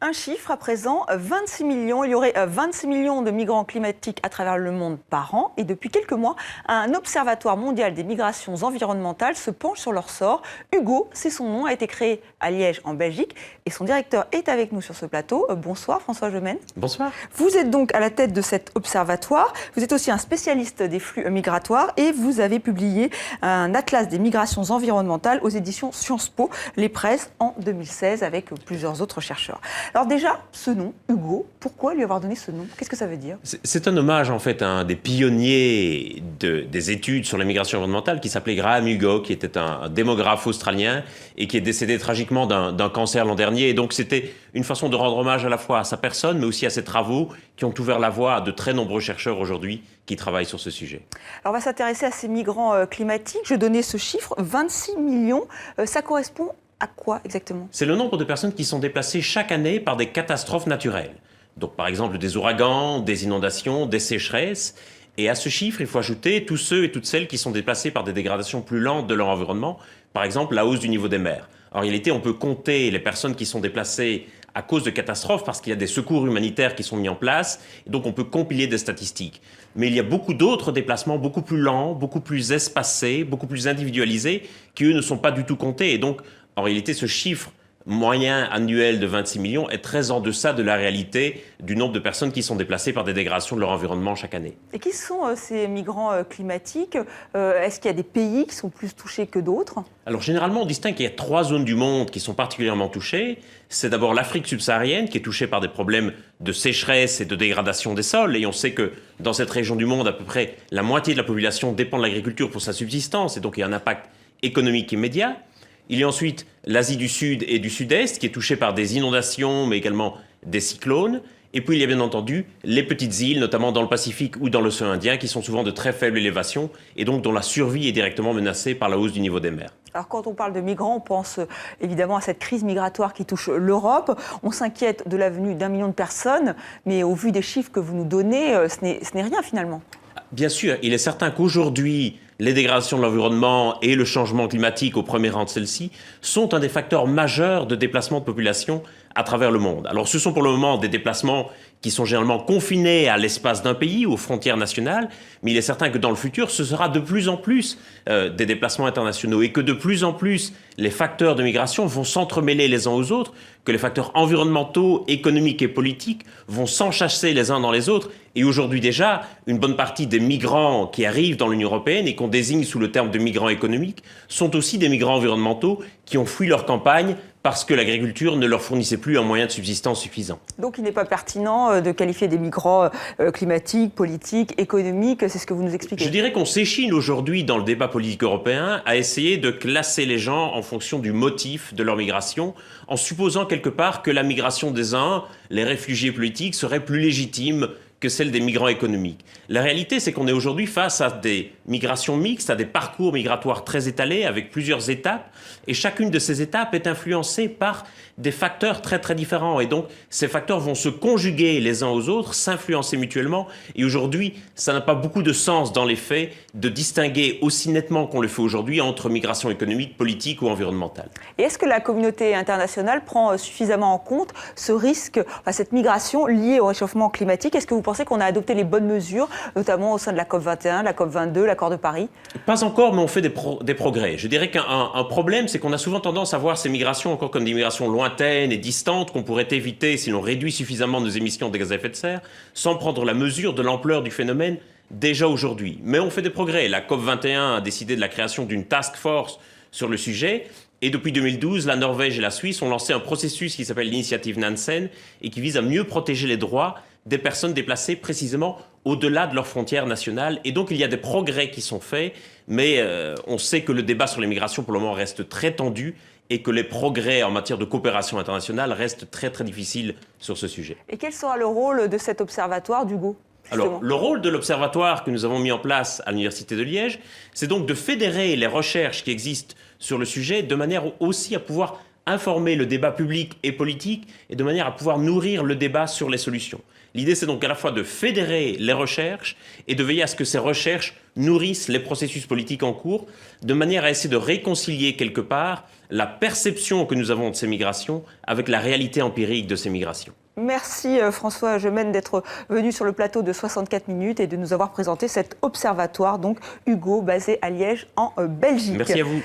Un chiffre à présent, 26 millions. Il y aurait 26 millions de migrants climatiques à travers le monde par an. Et depuis quelques mois, un observatoire mondial des migrations environnementales se penche sur leur sort. Hugo, c'est son nom, a été créé à Liège, en Belgique. Et son directeur est avec nous sur ce plateau. Bonsoir François Gemène. Bonsoir. Vous êtes donc à la tête de cet observatoire. Vous êtes aussi un spécialiste des flux migratoires. Et vous avez publié un atlas des migrations environnementales aux éditions Sciences Po, les presses, en 2016, avec plusieurs autres chercheurs. Alors déjà, ce nom, Hugo, pourquoi lui avoir donné ce nom? Qu'est-ce que ça veut dire? C'est un hommage en fait à un des pionniers des études sur les migrations environnementales qui s'appelait Graham Hugo, qui était un démographe australien et qui est décédé tragiquement d'un cancer l'an dernier. Et donc c'était une façon de rendre hommage à la fois à sa personne, mais aussi à ses travaux qui ont ouvert la voie à de très nombreux chercheurs aujourd'hui qui travaillent sur ce sujet. Alors on va s'intéresser à ces migrants climatiques. Je donnais ce chiffre, 26 millions. Ça correspond à quoi exactement? C'est le nombre de personnes qui sont déplacées chaque année par des catastrophes naturelles. Donc par exemple des ouragans, des inondations, des sécheresses. Et à ce chiffre, il faut ajouter tous ceux et toutes celles qui sont déplacés par des dégradations plus lentes de leur environnement. Par exemple, la hausse du niveau des mers. En réalité, on peut compter les personnes qui sont déplacées à cause de catastrophes parce qu'il y a des secours humanitaires qui sont mis en place. Et donc on peut compiler des statistiques. Mais il y a beaucoup d'autres déplacements beaucoup plus lents, beaucoup plus espacés, beaucoup plus individualisés qui, eux, ne sont pas du tout comptés. Et donc, en réalité, ce chiffre moyen annuel de 26 millions est très en deçà de la réalité du nombre de personnes qui sont déplacées par des dégradations de leur environnement chaque année. Et qui sont ces migrants climatiques? Est-ce qu'il y a des pays qui sont plus touchés que d'autres? Alors généralement, on distingue qu'il y a 3 zones du monde qui sont particulièrement touchées. C'est d'abord l'Afrique subsaharienne qui est touchée par des problèmes de sécheresse et de dégradation des sols. Et on sait que dans cette région du monde, à peu près la moitié de la population dépend de l'agriculture pour sa subsistance. Et donc il y a un impact économique immédiat. Il y a ensuite l'Asie du Sud et du Sud-Est qui est touchée par des inondations, mais également des cyclones. Et puis il y a bien entendu les petites îles, notamment dans le Pacifique ou dans l'océan Indien, qui sont souvent de très faible élévation et donc dont la survie est directement menacée par la hausse du niveau des mers. Alors quand on parle de migrants, on pense évidemment à cette crise migratoire qui touche l'Europe. On s'inquiète de la venue d'1 million de personnes, mais au vu des chiffres que vous nous donnez, ce n'est rien finalement. Bien sûr, il est certain qu'aujourd'hui, les dégradations de l'environnement et le changement climatique au premier rang de celles-ci sont un des facteurs majeurs de déplacement de population à travers le monde. Alors ce sont pour le moment des déplacements qui sont généralement confinés à l'espace d'un pays, aux frontières nationales, mais il est certain que dans le futur, ce sera de plus en plus des déplacements internationaux et que de plus en plus les facteurs de migration vont s'entremêler les uns aux autres, que les facteurs environnementaux, économiques et politiques vont s'enchasser les uns dans les autres. Et aujourd'hui déjà, une bonne partie des migrants qui arrivent dans l'Union européenne et qu'on désigne sous le terme de migrants économiques sont aussi des migrants environnementaux qui ont fui leur campagne parce que l'agriculture ne leur fournissait plus un moyen de subsistance suffisant. Donc il n'est pas pertinent de qualifier des migrants climatiques, politiques, économiques, c'est ce que vous nous expliquez? Je dirais qu'on s'échine aujourd'hui dans le débat politique européen à essayer de classer les gens en fonction du motif de leur migration, en supposant quelque part que la migration des uns, les réfugiés politiques, serait plus légitime que celle des migrants économiques. La réalité, c'est qu'on est aujourd'hui face à des migrations mixtes, à des parcours migratoires très étalés, avec plusieurs étapes, et chacune de ces étapes est influencée par des facteurs très très différents. Et donc, ces facteurs vont se conjuguer les uns aux autres, s'influencer mutuellement, et aujourd'hui, ça n'a pas beaucoup de sens dans les faits de distinguer aussi nettement qu'on le fait aujourd'hui entre migration économique, politique ou environnementale. Et est-ce que la communauté internationale prend suffisamment en compte ce risque, cette migration liée au réchauffement climatique? Est-ce que vous pensez qu'on a adopté les bonnes mesures, notamment au sein de la COP21, la COP22, l'accord de Paris? Pas encore, mais on fait des progrès. Je dirais qu'un problème, c'est qu'on a souvent tendance à voir ces migrations encore comme des migrations lointaines et distantes qu'on pourrait éviter si l'on réduit suffisamment nos émissions de gaz à effet de serre, sans prendre la mesure de l'ampleur du phénomène déjà aujourd'hui. Mais on fait des progrès. La COP21 a décidé de la création d'une task force sur le sujet. Et depuis 2012, la Norvège et la Suisse ont lancé un processus qui s'appelle l'initiative Nansen et qui vise à mieux protéger les droits des personnes déplacées précisément au-delà de leurs frontières nationales. Et donc il y a des progrès qui sont faits, mais on sait que le débat sur les migrations pour le moment reste très tendu et que les progrès en matière de coopération internationale restent très très difficiles sur ce sujet. Et quel sera le rôle de cet observatoire d'Hugo ? Alors, le rôle de l'observatoire que nous avons mis en place à l'Université de Liège, c'est donc de fédérer les recherches qui existent sur le sujet de manière aussi à pouvoir informer le débat public et politique et de manière à pouvoir nourrir le débat sur les solutions. L'idée, c'est donc à la fois de fédérer les recherches et de veiller à ce que ces recherches nourrissent les processus politiques en cours, de manière à essayer de réconcilier quelque part la perception que nous avons de ces migrations avec la réalité empirique de ces migrations. Merci François Gemène d'être venu sur le plateau de 64 minutes et de nous avoir présenté cet observatoire, donc Hugo, basé à Liège en Belgique. Merci à vous.